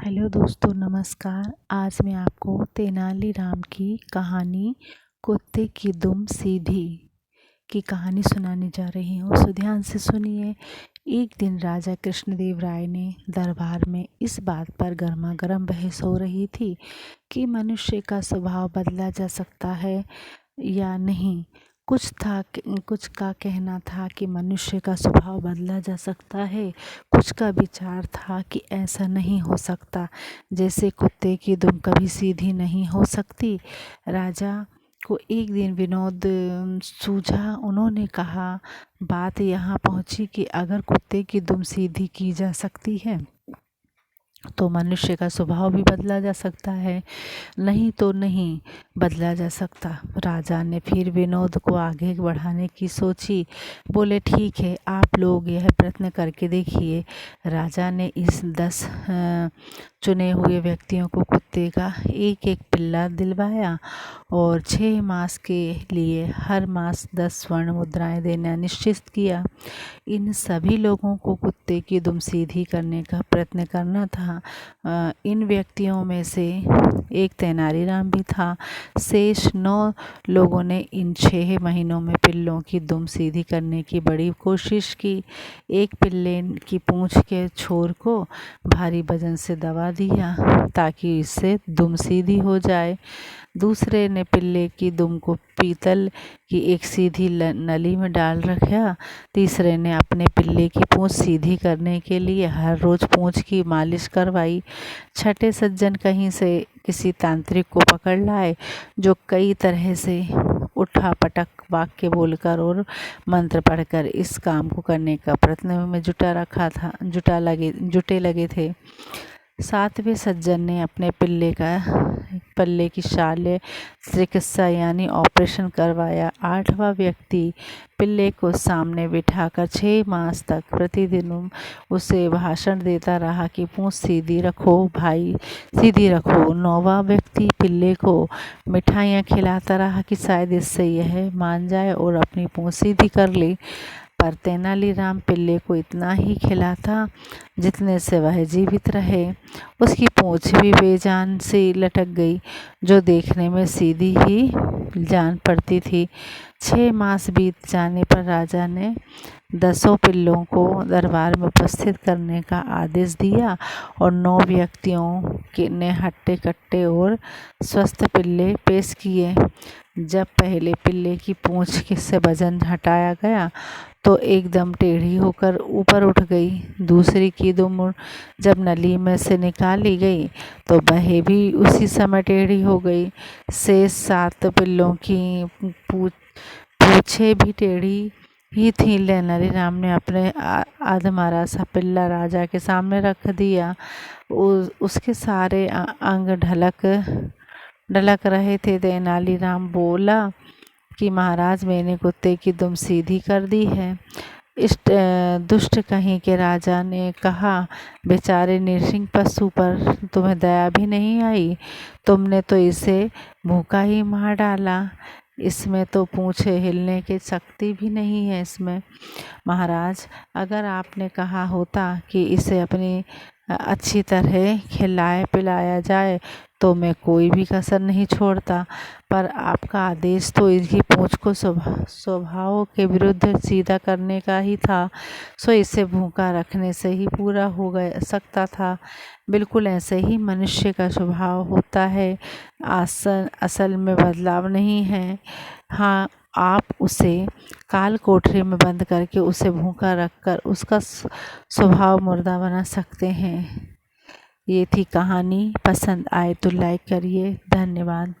Hello दोस्तों, नमस्कार। आज मैं आपको तेनालीराम की कहानी कुत्ते की दुम सीधी की कहानी सुनाने जा रही हूँ। सो ध्यान से सुनिए। एक दिन राजा कृष्णदेव राय ने दरबार में इस बात पर गर्मा गर्म बहस हो रही थी कि मनुष्य का स्वभाव बदला जा सकता है या नहीं। कुछ का कहना था कि मनुष्य का स्वभाव बदला जा सकता है, कुछ का विचार था कि ऐसा नहीं हो सकता, जैसे कुत्ते की दुम कभी सीधी नहीं हो सकती। राजा को एक दिन विनोद सूझा। उन्होंने कहा, बात यहाँ पहुँची कि अगर कुत्ते की दुम सीधी की जा सकती है तो मनुष्य का स्वभाव भी बदला जा सकता है, नहीं तो नहीं बदला जा सकता। राजा ने फिर विनोद को आगे बढ़ाने की सोची। बोले, ठीक है, आप लोग यह प्रयत्न करके देखिए। राजा ने इस 10 चुने हुए व्यक्तियों को कुत्ते का एक एक पिल्ला दिलवाया और 6 मास के लिए हर मास 10 स्वर्ण मुद्राएं देना निश्चित किया। इन सभी लोगों को कुत्ते की दुम सीधी करने का प्रयत्न करना था। इन व्यक्तियों में से एक तेनालीराम भी था। शेष 9 लोगों ने इन 6 महीनों में पिल्लों की दुम सीधी करने की बड़ी कोशिश की। एक पिल्ले की पूंछ के छोर को भारी वजन से दबा दिया ताकि इससे दुम सीधी हो जाए। दूसरे ने पिल्ले की दुम को पीतल की एक सीधी नली में डाल रखा। तीसरे ने अपने पिल्ले की पूंछ सीधी करने के लिए हर रोज पूंछ की मालिश करवाई। छठे सज्जन कहीं से किसी तांत्रिक को पकड़ लाए जो कई तरह से उठा पटक वाक्य बोलकर और मंत्र पढ़कर इस काम को करने का प्रयत्न में जुटे लगे थे। 7वें सज्जन ने अपने पल्ले की शल्य चिकित्सा यानी ऑपरेशन करवाया। 8वां व्यक्ति पिल्ले को सामने बिठाकर 6 मास तक प्रतिदिन उसे भाषण देता रहा कि पूंछ सीधी रखो भाई, सीधी रखो। 9वां व्यक्ति पिल्ले को मिठाइयाँ खिलाता रहा कि शायद इससे यह मान जाए और अपनी पूंछ सीधी कर ले। पर तेनालीराम पिल्ले को इतना ही खिलाता जितने से वह जीवित रहे। उसकी पूंछ भी बेजान सी लटक गई, जो देखने में सीधी ही जान पड़ती थी। 6 मास बीत जाने पर राजा ने 10 पिल्लों को दरबार में उपस्थित करने का आदेश दिया और 9 व्यक्तियों ने हट्टे कट्टे और स्वस्थ पिल्ले पेश किए। जब पहले पिल्ले की पूंछ से वजन हटाया गया तो एकदम टेढ़ी होकर ऊपर उठ गई। दूसरी की दुम जब नली में से निकाली गई तो वह भी उसी समय टेढ़ी हो गई। शेष 7 पिल्लों की पूंछें भी टेढ़ी ही थी। तेनालीराम ने अपने आधमरा सा पिल्ला राजा के सामने रख दिया। उसके सारे अंग ढलक रहे थे। तेनालीराम बोला कि महाराज, मैंने कुत्ते की दुम सीधी कर दी है। इस दुष्ट कहीं के राजा ने कहा, बेचारे निरसिंह पशु पर तुम्हें दया भी नहीं आई, तुमने तो इसे भूखा ही मार डाला। इसमें तो पूंछे हिलने की शक्ति भी नहीं है इसमें। महाराज, अगर आपने कहा होता कि इसे अपनी अच्छी तरह खिलाया पिलाया जाए तो मैं कोई भी कसर नहीं छोड़ता, पर आपका आदेश तो इसकी पूंछ को स्वभाव के विरुद्ध सीधा करने का ही था, सो इसे भूखा रखने से ही पूरा हो सकता था। बिल्कुल ऐसे ही मनुष्य का स्वभाव होता है, असल में बदलाव नहीं है। हाँ, आप उसे काल कोठरी में बंद करके उसे भूखा रखकर उसका स्वभाव मुर्दा बना सकते हैं। ये थी कहानी। पसंद आए तो लाइक करिए। धन्यवाद।